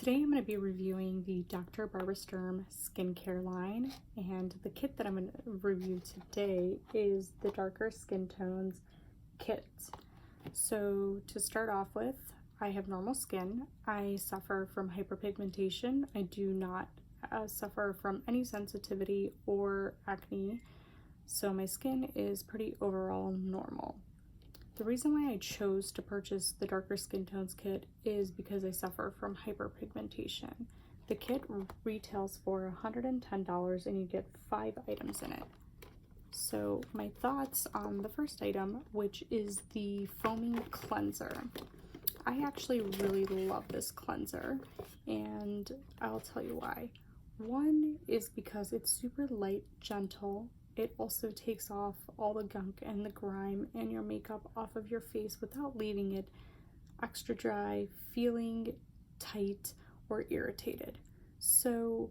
Today I'm going to be reviewing the Dr. Barbara Sturm skincare line, and the kit that I'm going to review today is the Darker Skin Tones kit. So to start off with, I have normal skin. I suffer from hyperpigmentation. I do not suffer from any sensitivity or acne, so my skin is pretty overall normal. The reason why I chose to purchase the Darker Skin Tones kit is because I suffer from hyperpigmentation. The kit retails for $110 and you get 5 items in it. So my thoughts on the first item, which is the foaming cleanser. I actually really love this cleanser, and I'll tell you why. One is because it's super light, gentle. It also takes off all the gunk and the grime and your makeup off of your face without leaving it extra dry, feeling tight, or irritated. So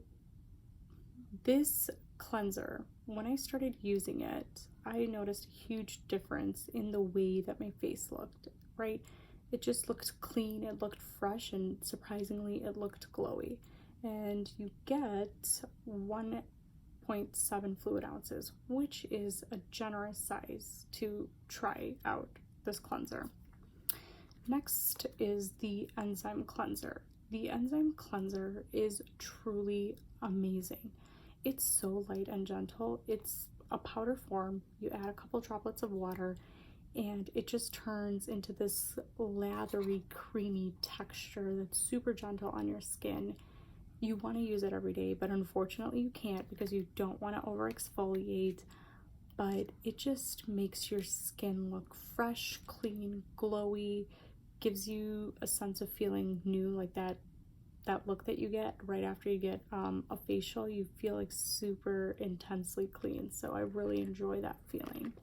this cleanser, when I started using it, I noticed a huge difference in the way that my face looked, right? It just looked clean, it looked fresh, and surprisingly, it looked glowy. And you get 1.7 fluid ounces, which is a generous size to try out this cleanser. Next is the Enzyme cleanser. The Enzyme cleanser is truly amazing. It's so light and gentle. It's a powder form. You add a couple droplets of water and it just turns into this lathery, creamy texture that's super gentle on your skin. You want to use it every day, but unfortunately you can't because you don't want to over exfoliate, but it just makes your skin look fresh, clean, glowy, gives you a sense of feeling new, like that look that you get right after you get a facial. You feel like super intensely clean, so I really enjoy that feeling.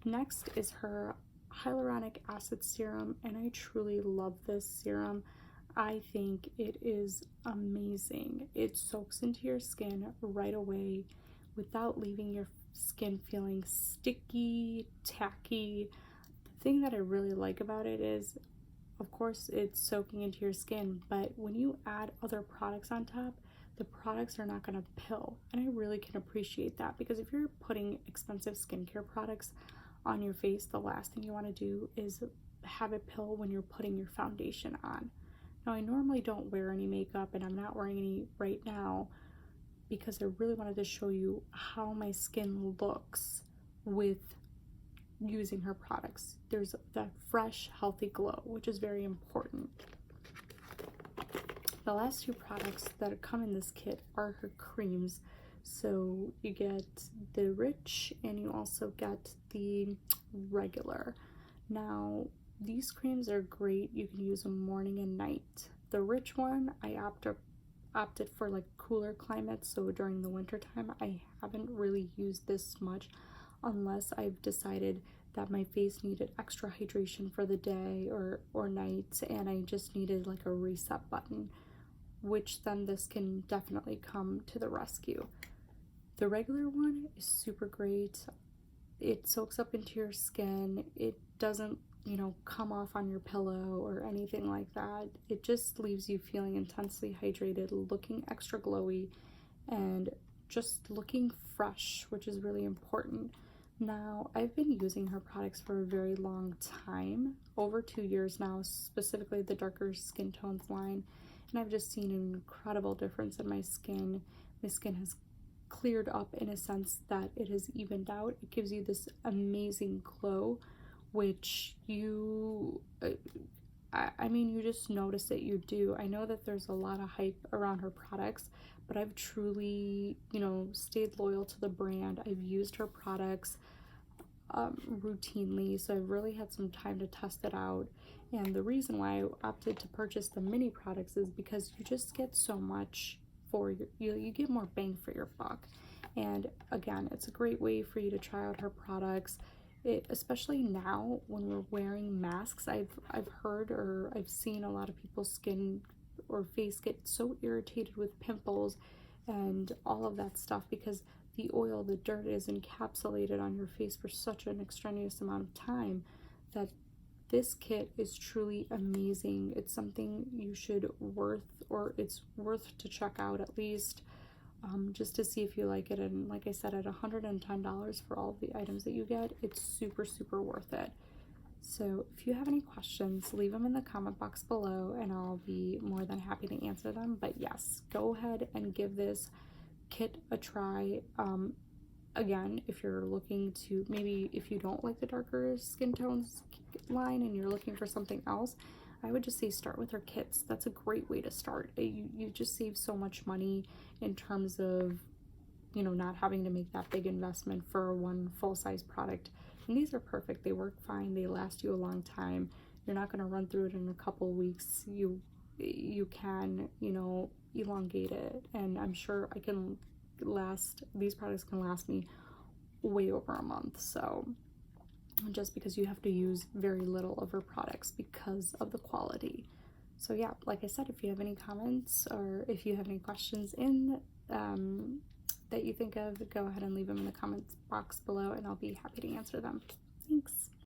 Next is her hyaluronic acid serum, and I truly love this serum. I think it is amazing. It soaks into your skin right away without leaving your skin feeling sticky, tacky. The thing that I really like about it is, of course, it's soaking into your skin, but when you add other products on top, the products are not going to pill. And I really can appreciate that, because if you're putting expensive skincare products on your face, the last thing you want to do is have it pill when you're putting your foundation on. Now, I normally don't wear any makeup, and I'm not wearing any right now because I really wanted to show you how my skin looks with using her products. There's that fresh, healthy glow, which is very important. The last 2 products that come in this kit are her creams. So you get the rich and you also get the regular. Now, these creams are great. You can use them morning and night. The rich one, I opted for like cooler climates, so during the winter time I haven't really used this much unless I've decided that my face needed extra hydration for the day or night, and I just needed like a reset button, which then this can definitely come to the rescue. The regular one is super great. It soaks up into your skin. It doesn't, come off on your pillow or anything like that. It just leaves you feeling intensely hydrated, looking extra glowy, and just looking fresh, which is really important. Now, I've been using her products for a very long time, over 2 years now, specifically the Darker Skin Tones line, and I've just seen an incredible difference in my skin. My skin has cleared up in a sense that it has evened out. It gives you this amazing glow, which you just notice that you do. I know that there's a lot of hype around her products, but I've truly, stayed loyal to the brand. I've used her products routinely, so I've really had some time to test it out. And the reason why I opted to purchase the mini products is because you just get so much for you get more bang for your buck. And again, it's a great way for you to try out her products. Especially now when we're wearing masks, I've heard or I've seen a lot of people's skin or face get so irritated with pimples and all of that stuff because the oil, the dirt is encapsulated on your face for such an extraneous amount of time that this kit is truly amazing. It's something you should it's worth to check out at least, just to see if you like it. And like I said, at $110 for all the items that you get, it's super, super worth it. So if you have any questions, leave them in the comment box below and I'll be more than happy to answer them. But yes, go ahead and give this kit a try. Again, if you're looking to, maybe if you don't like the darker skin tones line and you're looking for something else, I would just say start with our kits. That's a great way to start. You just save so much money in terms of, you know, not having to make that big investment for one full-size product. And these are perfect. They work fine. They last you a long time. You're not going to run through it in a couple weeks. You can, you know, elongate it. And I'm sure these products can last me way over a month. So just because you have to use very little of her products because of the quality. So yeah, like I said, if you have any comments or if you have any questions that you think of, go ahead and leave them in the comments box below and I'll be happy to answer them. Thanks.